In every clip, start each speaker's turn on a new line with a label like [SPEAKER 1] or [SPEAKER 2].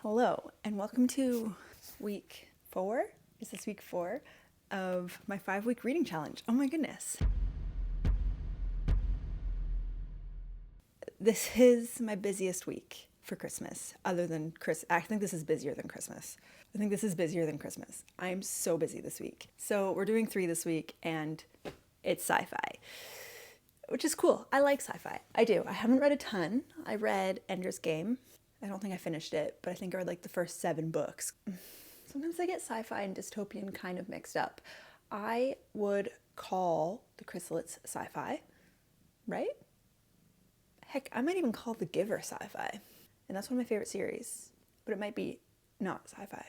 [SPEAKER 1] Hello, and welcome to week 4. Is this week 4 of my 5-week reading challenge? Oh my goodness. This is my busiest week for Christmas, other than I think this is busier than Christmas. I'm so busy this week. So we're doing 3 this week, and it's sci-fi, which is cool. I like sci-fi. I do. I haven't read a ton. I read Ender's Game. I don't think I finished it, but I think I read like the first 7 books. Sometimes I get sci-fi and dystopian kind of mixed up. I would call the Chrysalids sci-fi, right? Heck, I might even call The Giver sci-fi. And that's one of my favorite series, but it might be not sci-fi.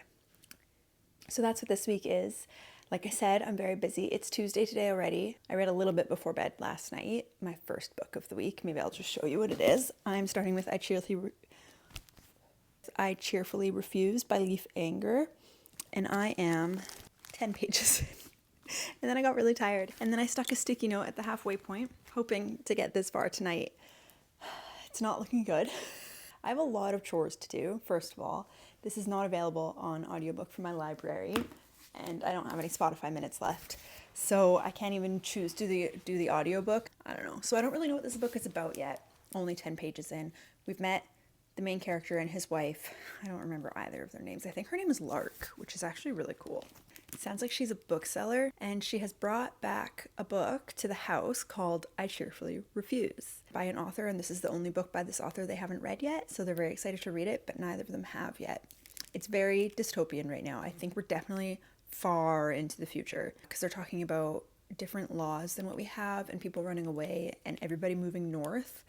[SPEAKER 1] So that's what this week is. Like I said, I'm very busy. It's Tuesday today already. I read a little bit before bed last night, my first book of the week. Maybe I'll just show you what it is. I'm starting with I Cheerfully Refuse by Leaf Anger, and I am 10 pages in. And then I got really tired, and then I stuck a sticky note at the halfway point, hoping to get this far tonight. It's not looking good. I have a lot of chores to do, first of all. This is not available on audiobook from my library, and I don't have any Spotify minutes left, so I can't even choose to do the audiobook. I don't know. So I don't really know what this book is about yet. Only 10 pages in. We've met the main character and his wife. I don't remember either of their names. I think her name is Lark, which is actually really cool. It sounds like she's a bookseller, and she has brought back a book to the house called I Cheerfully Refuse by an author, and this is the only book by this author they haven't read yet, so they're very excited to read it, but neither of them have yet. It's very dystopian right now. I think we're definitely far into the future because they're talking about different laws than what we have and people running away and everybody moving north.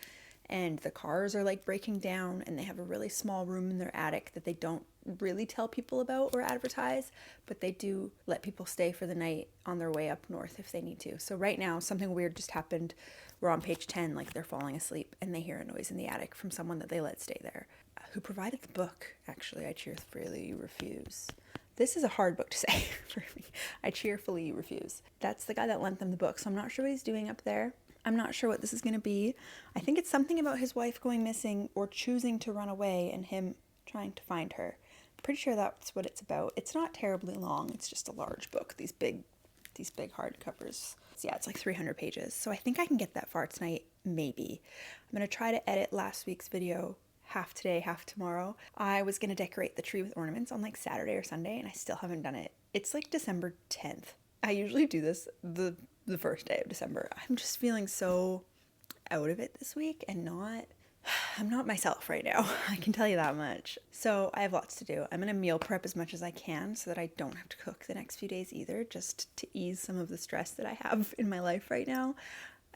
[SPEAKER 1] And the cars are like breaking down, and they have a really small room in their attic that they don't really tell people about or advertise, but they do let people stay for the night on their way up north if they need to. So right now, something weird just happened. We're on page 10, like they're falling asleep, and they hear a noise in the attic from someone that they let stay there. Who provided the book, actually, I Cheerfully Refuse. This is a hard book to say for me. I Cheerfully Refuse. That's the guy that lent them the book, so I'm not sure what he's doing up there. I'm not sure what this is going to be. I think it's something about his wife going missing or choosing to run away and him trying to find her. I'm pretty sure that's what it's about. It's not terribly long. It's just a large book, these big hardcovers. So yeah, it's like 300 pages. So I think I can get that far tonight, maybe. I'm going to try to edit last week's video half today, half tomorrow. I was going to decorate the tree with ornaments on like Saturday or Sunday, and I still haven't done it. It's like December 10th. I usually do this the first day of December. I'm just feeling so out of it this week and I'm not myself right now. I can tell you that much. So I have lots to do. I'm going to meal prep as much as I can so that I don't have to cook the next few days either, just to ease some of the stress that I have in my life right now.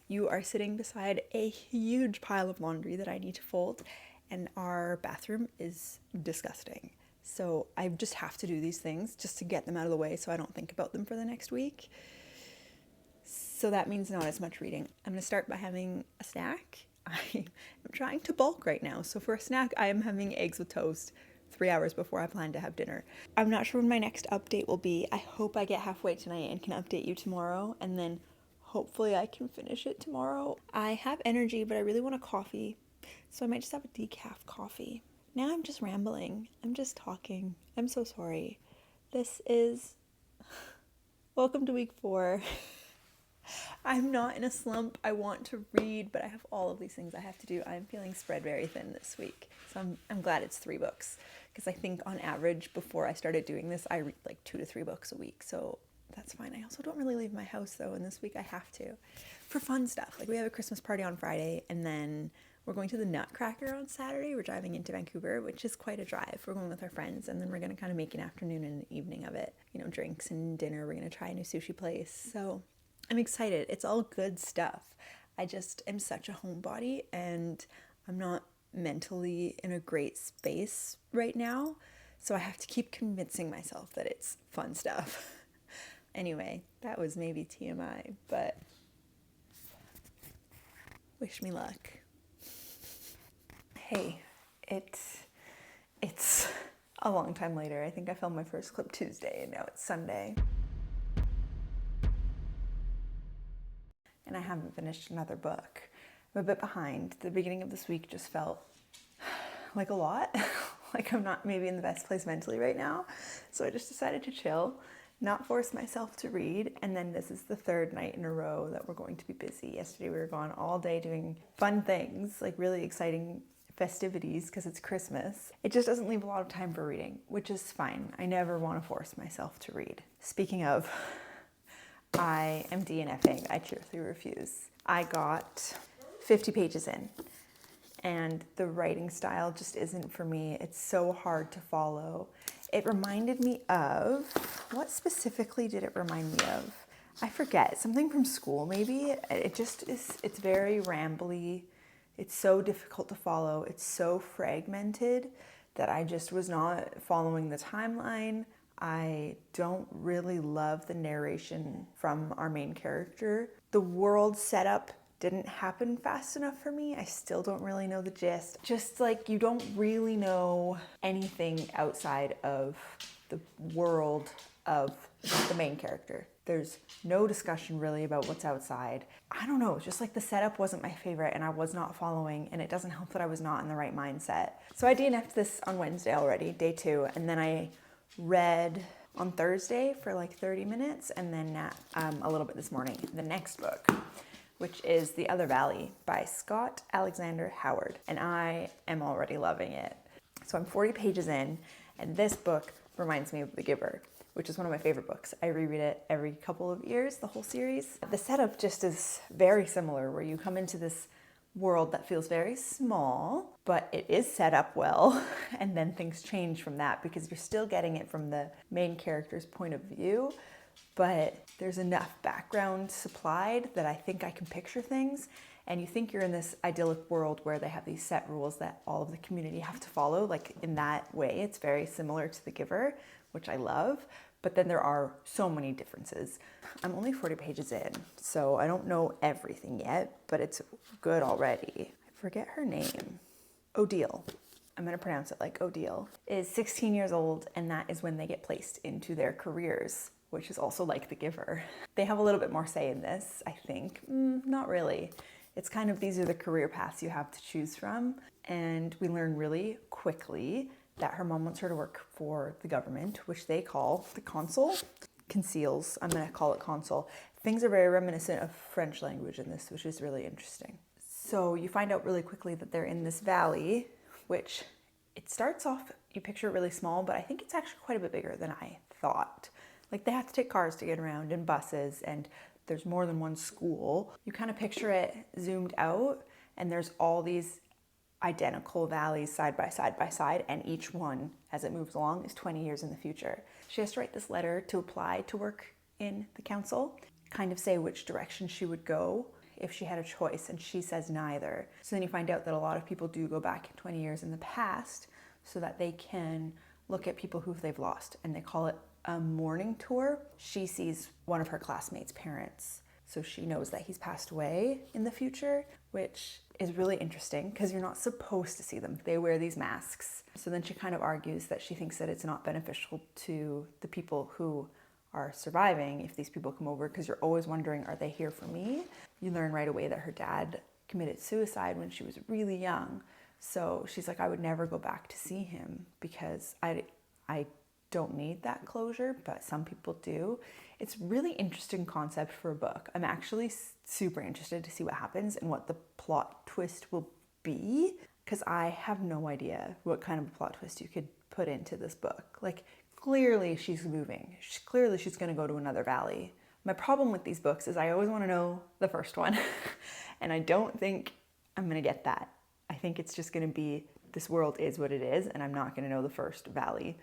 [SPEAKER 1] You are sitting beside a huge pile of laundry that I need to fold, and our bathroom is disgusting. So I just have to do these things just to get them out of the way so I don't think about them for the next week. So that means not as much reading. I'm going to start by having a snack. I am trying to bulk right now. So for a snack, I am having eggs with toast 3 hours before I plan to have dinner. I'm not sure when my next update will be. I hope I get halfway tonight and can update you tomorrow, and then hopefully I can finish it tomorrow. I have energy, but I really want a coffee, so I might just have a decaf coffee. Now I'm just rambling. I'm just talking. I'm so sorry. This is... Welcome to week 4. I'm not in a slump. I want to read, but I have all of these things I have to do. I'm feeling spread very thin this week. So I'm glad it's 3 books, because I think on average before I started doing this, I read like 2 to 3 books a week. So that's fine. I also don't really leave my house though, and this week I have to for fun stuff. Like we have a Christmas party on Friday, and then we're going to the Nutcracker on Saturday. We're driving into Vancouver, which is quite a drive. We're going with our friends, and then we're going to kind of make an afternoon and an evening of it. You know, drinks and dinner. We're going to try a new sushi place. So I'm excited. It's all good stuff. I just am such a homebody, and I'm not mentally in a great space right now. So I have to keep convincing myself that it's fun stuff. Anyway, that was maybe TMI, but wish me luck. Hey, it's a long time later. I think I filmed my first clip Tuesday, and now it's Sunday. And I haven't finished another book. I'm a bit behind. The beginning of this week just felt like a lot. Like I'm not maybe in the best place mentally right now. So I just decided to chill, not force myself to read. And then this is the third night in a row that we're going to be busy. Yesterday we were gone all day doing fun things, like really exciting festivities because it's Christmas. It just doesn't leave a lot of time for reading, which is fine. I never want to force myself to read. Speaking of, I am DNFing. I cheerfully refuse. I got 50 pages in and the writing style just isn't for me. It's so hard to follow. It reminded me of, what specifically did it remind me of? I forget, something from school maybe. It just is, it's very rambly. It's so difficult to follow. It's so fragmented that I just was not following the timeline. I don't really love the narration from our main character. The world setup didn't happen fast enough for me. I still don't really know the gist. Just like you don't really know anything outside of the world of the main character. There's no discussion really about what's outside. I don't know, just like the setup wasn't my favorite and I was not following, and it doesn't help that I was not in the right mindset. So I DNF'd this on Wednesday already, day 2, and then I read on Thursday for like 30 minutes and then a little bit this morning, the next book, which is The Other Valley by Scott Alexander Howard, and I am already loving it. So I'm 40 pages in, and this book reminds me of The Giver, which is one of my favorite books. I reread it every couple of years, the whole series. The setup just is very similar, where you come into this world that feels very small, but it is set up well, and then things change from that because you're still getting it from the main character's point of view, but there's enough background supplied that I think I can picture things. And you think you're in this idyllic world where they have these set rules that all of the community have to follow. Like in that way, it's very similar to The Giver, which I love. But then there are so many differences. I'm only 40 pages in, so I don't know everything yet, but it's good already. I forget her name. Odile. I'm going to pronounce it like Odile. Is 16 years old, and that is when they get placed into their careers, which is also like The Giver. They have a little bit more say in this, I think. Not really. It's kind of, these are the career paths you have to choose from. And we learn really quickly that her mom wants her to work for the government, which they call the consul. Conceals, I'm going to call it consul. Things are very reminiscent of French language in this, which is really interesting. So you find out really quickly that they're in this valley, which it starts off, you picture it really small, but I think it's actually quite a bit bigger than I thought. Like they have to take cars to get around and buses, and there's more than one school. You kind of picture it zoomed out, and there's all these identical valleys side by side by side, and each one, as it moves along, is 20 years in the future. She has to write this letter to apply to work in the council, kind of say which direction she would go if she had a choice, and she says neither. So then you find out that a lot of people do go back 20 years in the past so that they can look at people who they've lost, and they call it a mourning tour. She sees one of her classmates' parents, so she knows that he's passed away in the future, which is really interesting because you're not supposed to see them. They wear these masks. So then she kind of argues that she thinks that it's not beneficial to the people who are surviving if these people come over, because you're always wondering, are they here for me? You learn right away that her dad committed suicide when she was really young. So she's like, I would never go back to see him because I don't need that closure, but some people do. It's really interesting concept for a book. I'm actually super interested to see what happens and what the plot twist will be, because I have no idea what kind of a plot twist you could put into this book. Like, clearly she's moving. Clearly she's going to go to another valley. My problem with these books is I always want to know the first one, and I don't think I'm going to get that. I think it's just going to be, this world is what it is, and I'm not going to know the first valley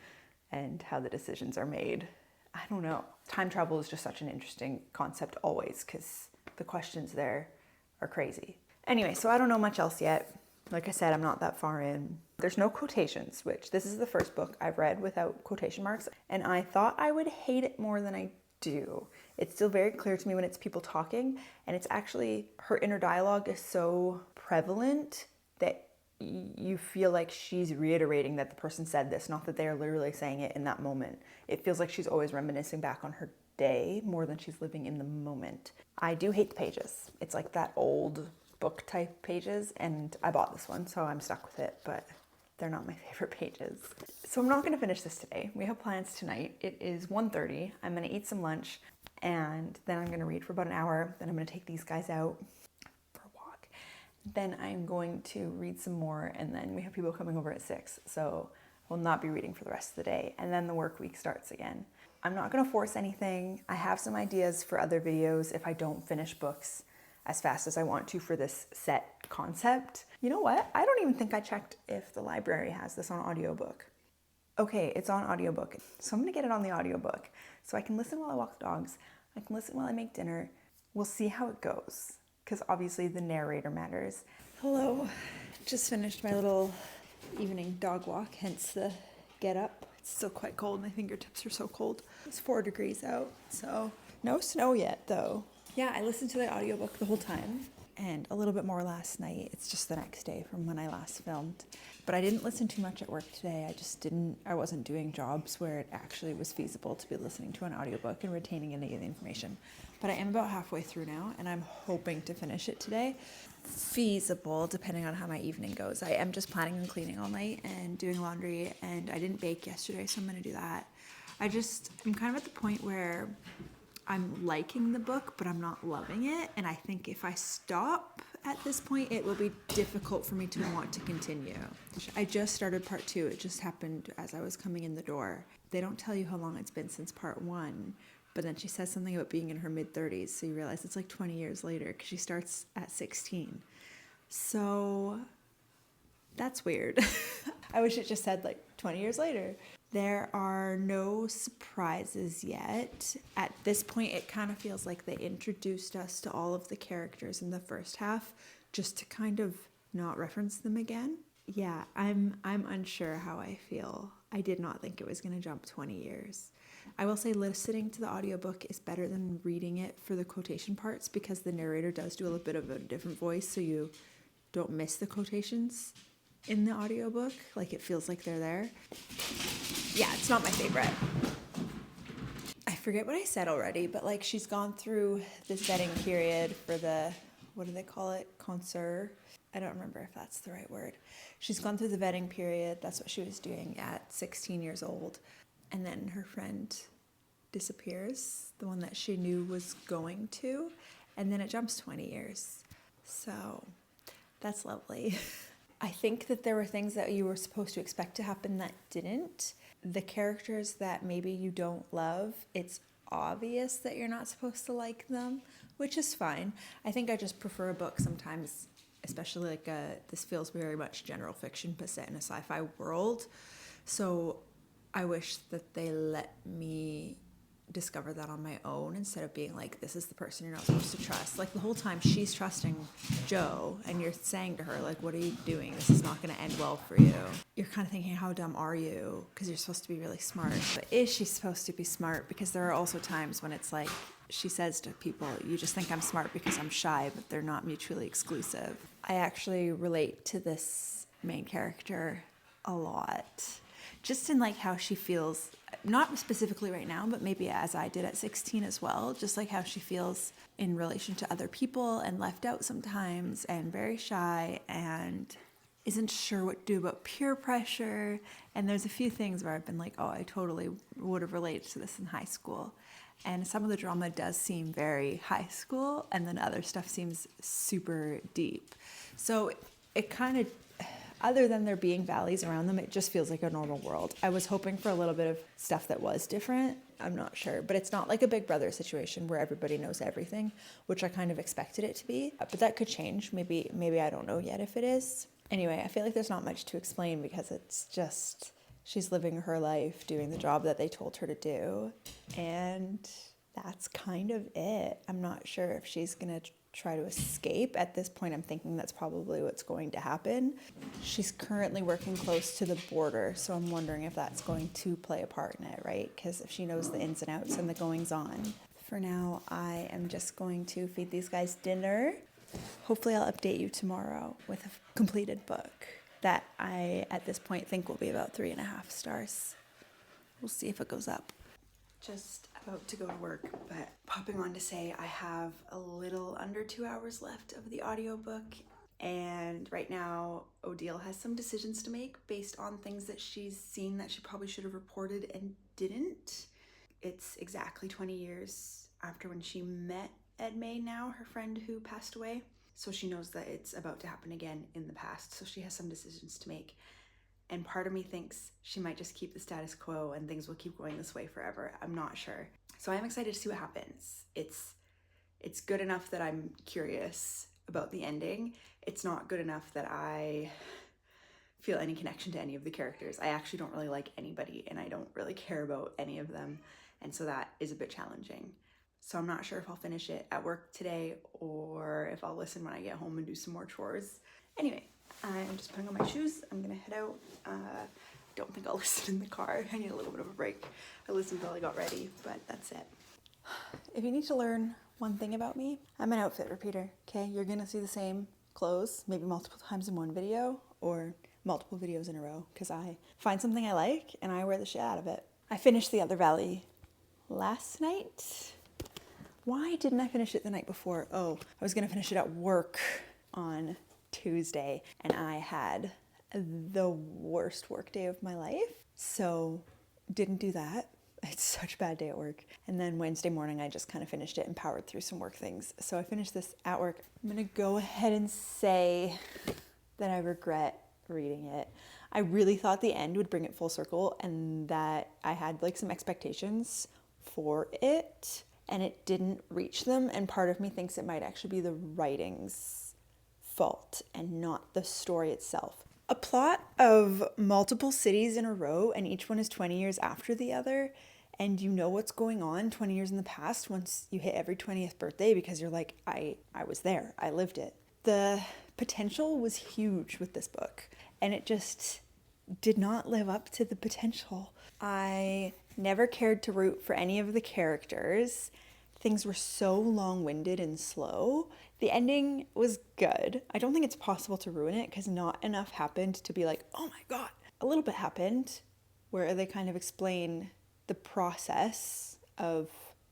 [SPEAKER 1] and how the decisions are made. I don't know. Time travel is just such an interesting concept always, because the questions there are crazy. Anyway, so I don't know much else yet. Like I said, I'm not that far in. There's no quotations, which this is the first book I've read without quotation marks, and I thought I would hate it more than I do. It's still very clear to me when it's people talking, and it's actually, her inner dialogue is so prevalent that you feel like she's reiterating that the person said this, not that they are literally saying it in that moment. It feels like she's always reminiscing back on her day more than she's living in the moment. I do hate the pages. It's like that old book type pages, and I bought this one, so I'm stuck with it, but they're not my favorite pages. So I'm not gonna finish this today. We have plans tonight. It is 1:30. I'm gonna eat some lunch and then I'm gonna read for about an hour. Then I'm gonna take these guys out for a walk. Then I'm going to read some more and then we have people coming over at 6. So I will not be reading for the rest of the day. And then the work week starts again. I'm not gonna force anything. I have some ideas for other videos if I don't finish books as fast as I want to for this set concept. You know what? I don't even think I checked if the library has this on audiobook. Okay, it's on audiobook. So I'm gonna get it on the audiobook so I can listen while I walk the dogs. I can listen while I make dinner. We'll see how it goes because obviously the narrator matters. Hello, just finished my little evening dog walk, hence the get up. It's still quite cold. My fingertips are so cold. It's 4 degrees out, so no snow yet though. Yeah, I listened to the audiobook the whole time and a little bit more last night. It's just the next day from when I last filmed. But I didn't listen too much at work today. I wasn't doing jobs where it actually was feasible to be listening to an audiobook and retaining any of the information. But I am about halfway through now and I'm hoping to finish it today. Feasible depending on how my evening goes. I am just planning on cleaning all night and doing laundry and I didn't bake yesterday, so I'm gonna do that. I'm kind of at the point where I'm liking the book, but I'm not loving it. And I think if I stop at this point, it will be difficult for me to want to continue. I just started part 2. It just happened as I was coming in the door. They don't tell you how long it's been since part 1, but then she says something about being in her mid-30s. So you realize it's like 20 years later because she starts at 16. So that's weird. I wish it just said like 20 years later. There are no surprises yet. At this point, it kind of feels like they introduced us to all of the characters in the first half just to kind of not reference them again. Yeah, I'm unsure how I feel. I did not think it was going to jump 20 years. I will say listening to the audiobook is better than reading it for the quotation parts because the narrator does do a little bit of a different voice, so you don't miss the quotations in the audiobook. Like it feels like they're there. Yeah, it's not my favorite. I forget what I said already, but like she's gone through this vetting period for the, what do they call it? Connoisseur? I don't remember if that's the right word. She's gone through the vetting period. That's what she was doing at 16 years old. And then her friend disappears, the one that she knew was going to, and then it jumps 20 years. So that's lovely. I think that there were things that you were supposed to expect to happen that didn't. The characters that maybe you don't love, it's obvious that you're not supposed to like them, which is fine. I think I just prefer a book sometimes, especially like this feels very much general fiction but set in a sci-fi world. So I wish that they let me discover that on my own instead of being like, this is the person you're not supposed to trust. Like the whole time she's trusting Joe and you're saying to her, like, what are you doing? This is not going to end well for you. You're kind of thinking, how dumb are you? Because you're supposed to be really smart. But is she supposed to be smart? Because there are also times when it's like, she says to people, you just think I'm smart because I'm shy, but they're not mutually exclusive. I actually relate to this main character a lot. Just in like how she feels, not specifically right now, but maybe as I did at 16 as well, just like how she feels in relation to other people and left out sometimes and very shy and isn't sure what to do about peer pressure. And there's a few things where I've been like, oh, I totally would have related to this in high school. And some of the drama does seem very high school and then other stuff seems super deep. So it kind of, other than there being valleys around them, it just feels like a normal world. I was hoping for a little bit of stuff that was different. I'm not sure, but it's not like a Big Brother situation where everybody knows everything, which I kind of expected it to be. But that could change. Maybe I don't know yet if it is. Anyway, I feel like there's not much to explain because it's just she's living her life, doing the job that they told her to do, and that's kind of it. I'm not sure if she's gonna try to escape. At this point, I'm thinking that's probably what's going to happen. She's currently working close to the border, so I'm wondering if that's going to play a part in it, right? Because if she knows the ins and outs and the goings on. For now, I am just going to feed these guys dinner. Hopefully I'll update you tomorrow with a completed book that I, at this point, think will be about 3.5 stars. We'll see if it goes up. Just about to go to work, but popping on to say I have a little under 2 hours left of the audiobook. And right now, Odile has some decisions to make based on things that she's seen that she probably should have reported and didn't. It's exactly 20 years after when she met Edmé now, her friend who passed away. So she knows that it's about to happen again in the past. So she has some decisions to make. And part of me thinks she might just keep the status quo and things will keep going this way forever. I'm not sure. So I'm excited to see what happens. It's good enough that I'm curious about the ending. It's not good enough that I feel any connection to any of the characters. I actually don't really like anybody and I don't really care about any of them. And so that is a bit challenging. So I'm not sure if I'll finish it at work today or if I'll listen when I get home and do some more chores. Anyway, I'm just putting on my shoes. I'm gonna head out. Don't think I'll listen in the car. I need a little bit of a break. I listened until I got ready, but that's it. If you need to learn one thing about me, I'm an outfit repeater, okay? You're gonna see the same clothes, maybe multiple times in one video or multiple videos in a row, because I find something I like and I wear the shit out of it. I finished The Other Valley last night. Why didn't I finish it the night before? Oh, I was gonna finish it at work on Tuesday and I had the worst work day of my life, so didn't do that. It's such a bad day at work. And then Wednesday morning, I just kind of finished it and powered through some work things. So I finished this at work. I'm gonna go ahead and say that I regret reading it. I really thought the end would bring it full circle and that I had like some expectations for it and it didn't reach them. And part of me thinks it might actually be the writing's fault and not the story itself. A plot of multiple cities in a row and each one is 20 years after the other, and you know what's going on 20 years in the past once you hit every 20th birthday because you're like, I was there, I lived it. The potential was huge with this book and it just did not live up to the potential. I never cared to root for any of the characters. Things were so long-winded and slow. The ending was good. I don't think it's possible to ruin it because not enough happened to be like, oh my God. A little bit happened where they kind of explain the process of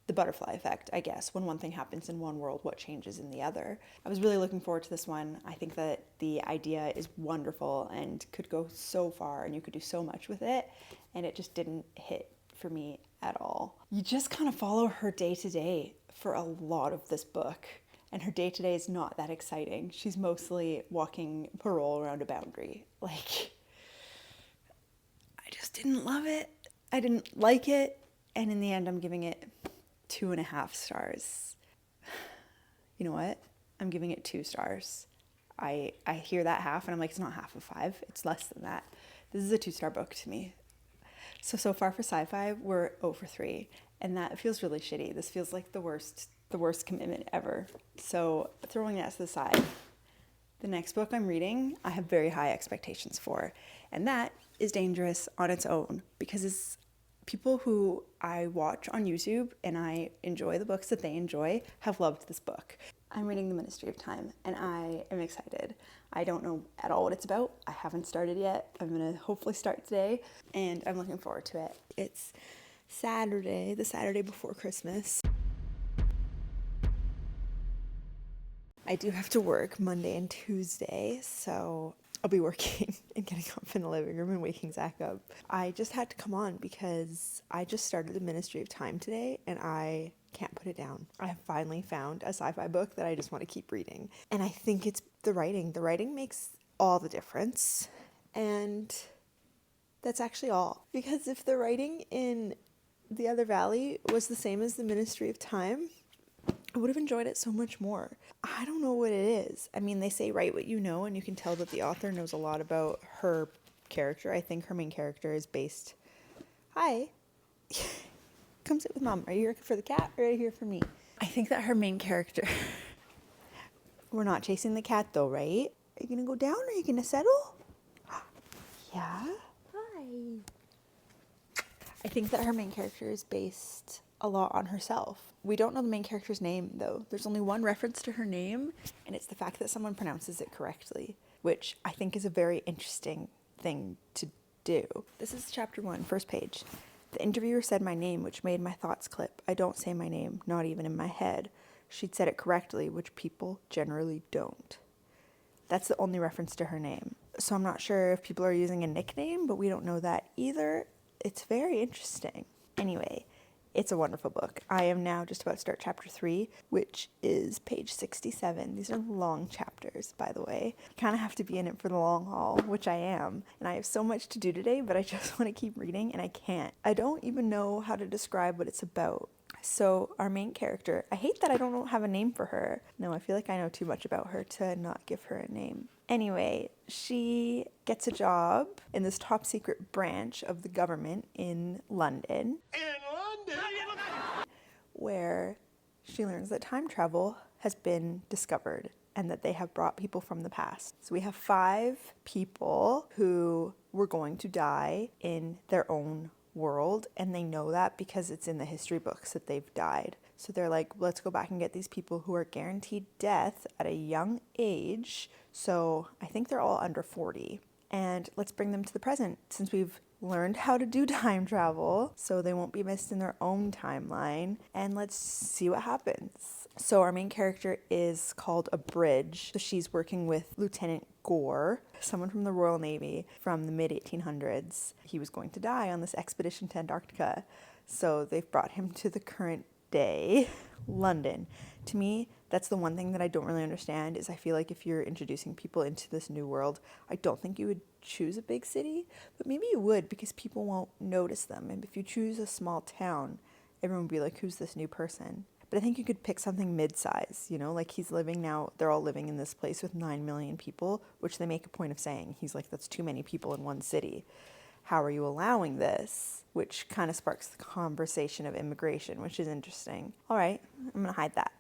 [SPEAKER 1] the butterfly effect, I guess. When one thing happens in one world, what changes in the other. I was really looking forward to this one. I think that the idea is wonderful and could go so far and you could do so much with it. And it just didn't hit for me at all. You just kind of follow her day to day for a lot of this book. And her day to day is not that exciting. She's mostly walking parole around a boundary. Like, I just didn't love it. I didn't like it. And in the end, I'm giving it 2.5 stars. You know what? I'm giving it 2 stars. I hear that half and I'm like, it's not half of 5. It's less than that. This is a 2-star book to me. So far for sci-fi, we're 0 for 3. And that feels really shitty. This feels like the worst commitment ever. So throwing that to the side, the next book I'm reading, I have very high expectations for. And that is dangerous on its own because it's people who I watch on YouTube and I enjoy the books that they enjoy have loved this book. I'm reading The Ministry of Time and I am excited. I don't know at all what it's about. I haven't started yet. I'm gonna hopefully start today and I'm looking forward to it. It's Saturday, the Saturday before Christmas. I do have to work Monday and Tuesday, so I'll be working and getting up in the living room and waking Zach up. I just had to come on because I just started The Ministry of Time today and I can't put it down. I have finally found a sci-fi book that I just want to keep reading. And I think it's the writing. The writing makes all the difference. And that's actually all. Because if the writing in The Other Valley was the same as The Ministry of Time, I would have enjoyed it so much more. I don't know what it is. I mean, they say write what you know, and you can tell that the author knows a lot about her character. I think her main character is based... Hi. Come sit with Mom. Are you here for the cat or are you here for me? I think that her main character... We're not chasing the cat though, right? Are you going to go down or are you going to settle? Yeah? Hi. I think that her main character is based a lot on herself. We don't know the main character's name though. There's only one reference to her name and it's the fact that someone pronounces it correctly, which I think is a very interesting thing to do. This is chapter 1, first page. The interviewer said my name, which made my thoughts clip. I don't say my name, not even in my head. She'd said it correctly, which people generally don't. That's the only reference to her name. So I'm not sure if people are using a nickname, but we don't know that either. It's very interesting. Anyway, it's a wonderful book. I am now just about to start chapter 3, which is page 67. These are long chapters, by the way. You kind of have to be in it for the long haul, which I am. And I have so much to do today, but I just want to keep reading, and I can't. I don't even know how to describe what it's about. So our main character, I hate that I don't have a name for her. No, I feel like I know too much about her to not give her a name. Anyway, she gets a job in this top secret branch of the government in London. Where she learns that time travel has been discovered and that they have brought people from the past. So we have 5 people who were going to die in their own world, and they know that because it's in the history books that they've died. So they're like, let's go back and get these people who are guaranteed death at a young age. So I think they're all under 40. And let's bring them to the present since we've learned how to do time travel, so they won't be missed in their own timeline. And let's see what happens. So our main character is called a Bridge. So she's working with Lieutenant Gore, someone from the Royal Navy from the mid-1800s. He was going to die on this expedition to Antarctica. So they've brought him to the current day, London. To me, that's the one thing that I don't really understand is I feel like if you're introducing people into this new world, I don't think you would choose a big city, but maybe you would because people won't notice them. And if you choose a small town, everyone would be like, who's this new person? But I think you could pick something mid-size, you know, like he's living now, they're all living in this place with 9 million people, which they make a point of saying. He's like, that's too many people in one city. How are you allowing this? Which kind of sparks the conversation of immigration, which is interesting. All right, I'm going to hide that.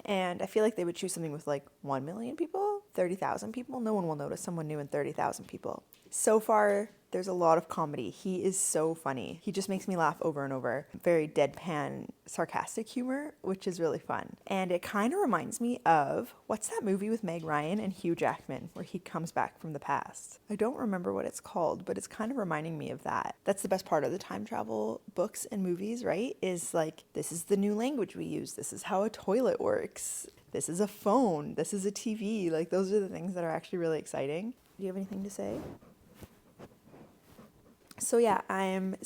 [SPEAKER 1] And I feel like they would choose something with like 1 million people, 30,000 people. No one will notice someone new in 30,000 people. So far, there's a lot of comedy. He is so funny. He just makes me laugh over and over. Very deadpan, sarcastic humor, which is really fun. And it kind of reminds me of, what's that movie with Meg Ryan and Hugh Jackman where he comes back from the past? I don't remember what it's called, but it's kind of reminding me of that. That's the best part of the time travel books and movies, right? Is like, this is the new language we use. This is how a toilet works. This is a phone. This is a TV. Like, those are the things that are actually really exciting. Do you have anything to say? So yeah, I'm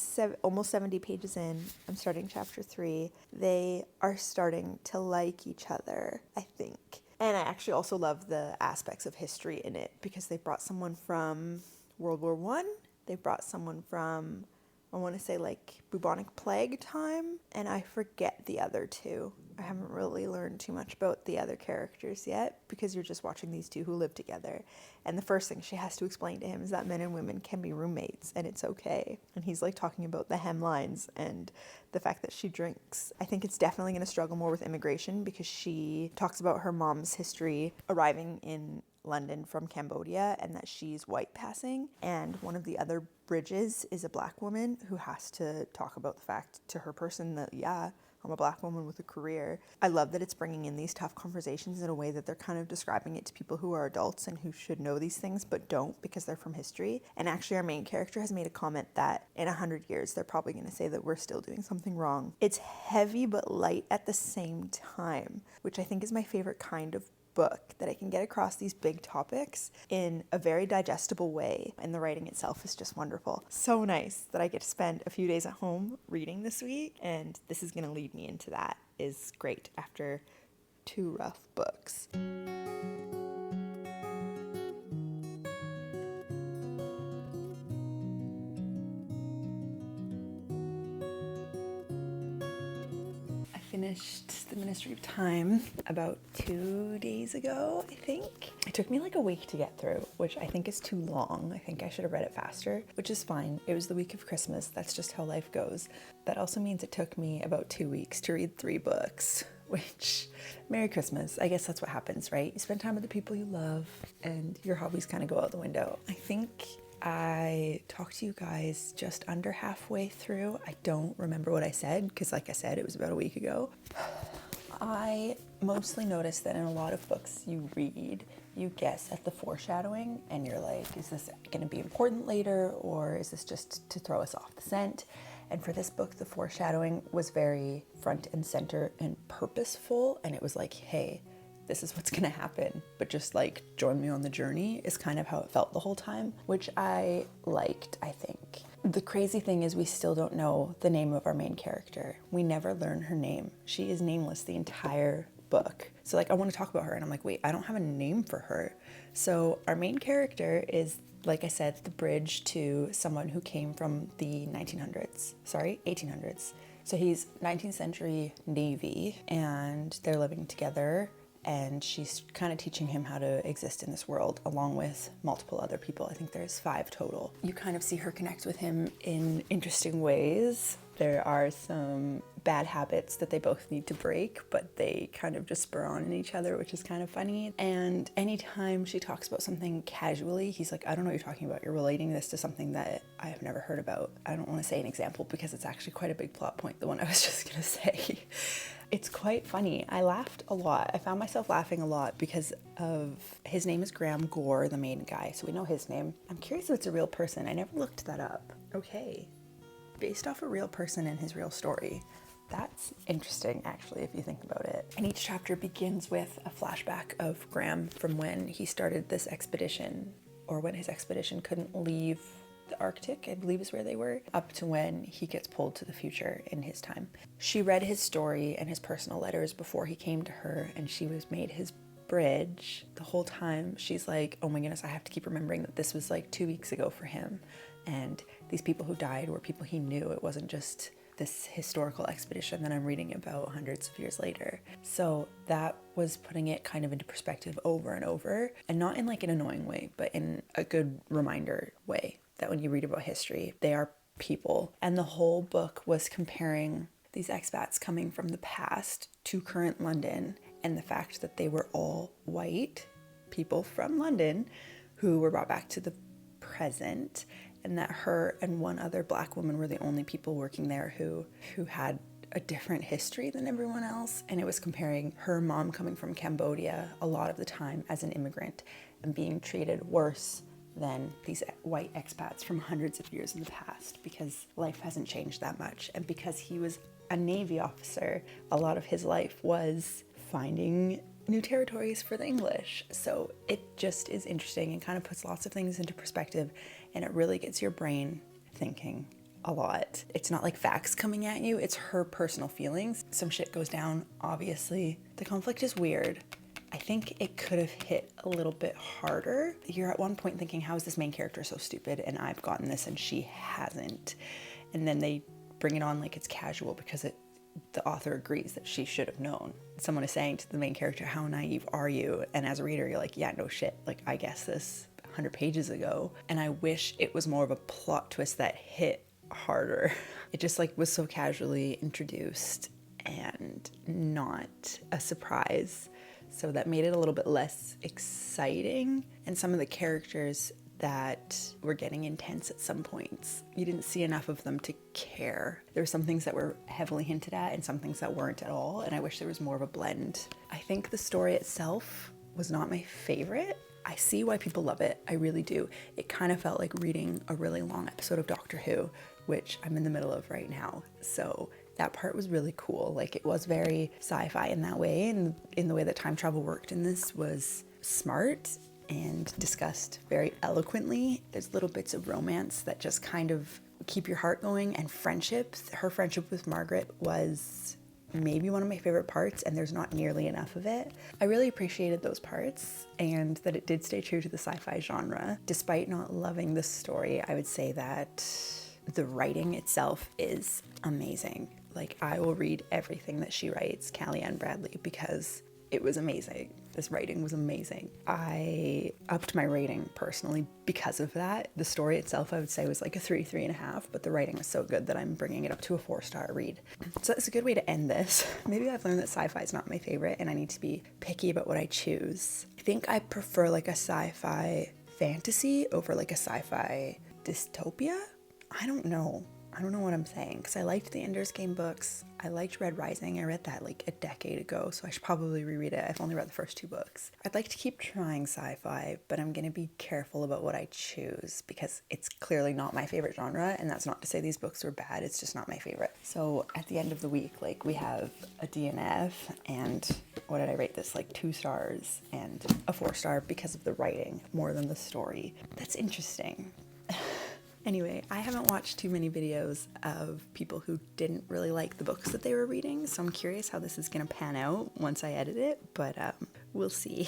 [SPEAKER 1] almost 70 pages in. I'm starting chapter 3. They are starting to like each other, I think. And I actually also love the aspects of history in it because they brought someone from World War I. They brought someone from, I want to say like bubonic plague time. And I forget the other two. I haven't really learned too much about the other characters yet because you're just watching these two who live together. And the first thing she has to explain to him is that men and women can be roommates and it's okay. And he's like talking about the hemlines and the fact that she drinks. I think it's definitely going to struggle more with immigration because she talks about her mom's history arriving in London from Cambodia and that she's white passing. And one of the other Bridges is a black woman who has to talk about the fact to her person that, yeah, I'm a black woman with a career. I love that it's bringing in these tough conversations in a way that they're kind of describing it to people who are adults and who should know these things but don't because they're from history. And actually our main character has made a comment that in 100 years they're probably going to say that we're still doing something wrong. It's heavy but light at the same time, which I think is my favorite kind of book, that I can get across these big topics in a very digestible way, and the writing itself is just wonderful. So nice that I get to spend a few days at home reading this week, and this is going to lead me into that. Is great after 2 rough books. Finished The Ministry of Time about 2 days ago, I think. It took me like a week to get through, which I think is too long. I think I should have read it faster, which is fine. It was the week of Christmas. That's just how life goes. That also means it took me about 2 weeks to read 3 books, which, Merry Christmas. I guess that's what happens, right? You spend time with the people you love and your hobbies kind of go out the window. I think I talked to you guys just under halfway through. I don't remember what I said because, like I said, it was about a week ago. I mostly noticed that in a lot of books you read, you guess at the foreshadowing and you're like, is this going to be important later or is this just to throw us off the scent? And for this book, the foreshadowing was very front and center and purposeful, and it was like, hey, this is what's gonna happen, but just like join me on the journey is kind of how it felt the whole time, which I liked, I think. The crazy thing is we still don't know the name of our main character. We never learn her name. She is nameless the entire book. So like I want to talk about her and I'm like, wait, I don't have a name for her. So our main character is, like I said, the bridge to someone who came from the 1800s. So he's 19th century Navy and they're living together and she's kind of teaching him how to exist in this world along with multiple other people. I think there's 5 total. You kind of see her connect with him in interesting ways. There are some bad habits that they both need to break, but they kind of just spur on in each other, which is kind of funny. And anytime she talks about something casually, he's like, I don't know what you're talking about. You're relating this to something that I have never heard about. I don't want to say an example because it's actually quite a big plot point, the one I was just going to say. It's quite funny. I laughed a lot. I found myself laughing a lot because of, his name is Graham Gore, the main guy, so we know his name. I'm curious if it's a real person. I never looked that up. Okay. Based off a real person and his real story. That's interesting, actually, if you think about it. And each chapter begins with a flashback of Graham from when he started this expedition, or when his expedition couldn't leave the Arctic, I believe is where they were, up to when he gets pulled to the future in his time. She read his story and his personal letters before he came to her, and she was made his bridge. The whole time she's like, oh my goodness, I have to keep remembering that this was like 2 weeks ago for him. And these people who died were people he knew. It wasn't just this historical expedition that I'm reading about hundreds of years later. So that was putting it kind of into perspective over and over, and not in like an annoying way, but in a good reminder way that when you read about history, they are people. And the whole book was comparing these expats coming from the past to current London, and the fact that they were all white people from London who were brought back to the present, and that her and one other Black woman were the only people working there who had a different history than everyone else. And it was comparing her mom coming from Cambodia a lot of the time as an immigrant and being treated worse than these white expats from hundreds of years in the past, because life hasn't changed that much. And because he was a Navy officer, a lot of his life was finding new territories for the English. So it just is interesting and kind of puts lots of things into perspective, and it really gets your brain thinking a lot. It's not like facts coming at you, it's her personal feelings. Some shit goes down, obviously. The conflict is weird. I think it could have hit a little bit harder. You're at one point thinking, how is this main character so stupid and I've gotten this and she hasn't? And then they bring it on like it's casual because the author agrees that she should have known. Someone is saying to the main character, how naive are you? And as a reader, you're like, yeah, no shit. Like, I guessed this 100 pages ago. And I wish it was more of a plot twist that hit harder. It just like was so casually introduced and not a surprise. So that made it a little bit less exciting. And some of the characters that were getting intense at some points, you didn't see enough of them to care. There were some things that were heavily hinted at and some things that weren't at all, and I wish there was more of a blend. I think the story itself was not my favorite. I see why people love it, I really do. It kind of felt like reading a really long episode of Doctor Who, which I'm in the middle of right now. So that part was really cool. Like, it was very sci-fi in that way, and in the way that time travel worked in this was smart and discussed very eloquently. There's little bits of romance that just kind of keep your heart going, and friendship. Her friendship with Margaret was maybe one of my favorite parts, and there's not nearly enough of it. I really appreciated those parts, and that it did stay true to the sci-fi genre. Despite not loving the story, I would say that the writing itself is amazing. Like, I will read everything that she writes, Callie Ann Bradley, because it was amazing. This writing was amazing. I upped my rating personally because of that. The story itself, I would say, was like a 3.5, but the writing was so good that I'm bringing it up to a 4-star read. So it's a good way to end this. Maybe I've learned that sci-fi is not my favorite and I need to be picky about what I choose. I think I prefer like a sci-fi fantasy over like a sci-fi dystopia. I don't know. I don't know what I'm saying, because I liked the Ender's Game books. I liked Red Rising. I read that like a decade ago, so I should probably reread it. I've only read the first 2 books. I'd like to keep trying sci-fi, but I'm gonna be careful about what I choose because it's clearly not my favorite genre, and that's not to say these books were bad, it's just not my favorite. So at the end of the week, like, we have a DNF, and what did I rate this? Like 2 stars and a 4-star because of the writing more than the story. That's interesting. Anyway, I haven't watched too many videos of people who didn't really like the books that they were reading, so I'm curious how this is gonna pan out once I edit it, but we'll see.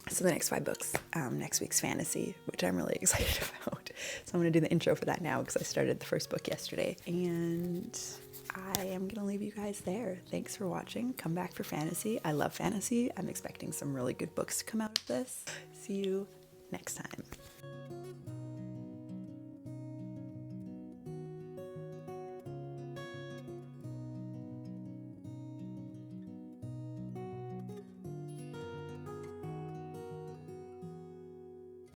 [SPEAKER 1] So the next 5 books, next week's fantasy, which I'm really excited about. So I'm gonna do the intro for that now because I started the first book yesterday, and I am gonna leave you guys there. Thanks for watching. Come back for fantasy. I love fantasy. I'm expecting some really good books to come out of this. See you next time.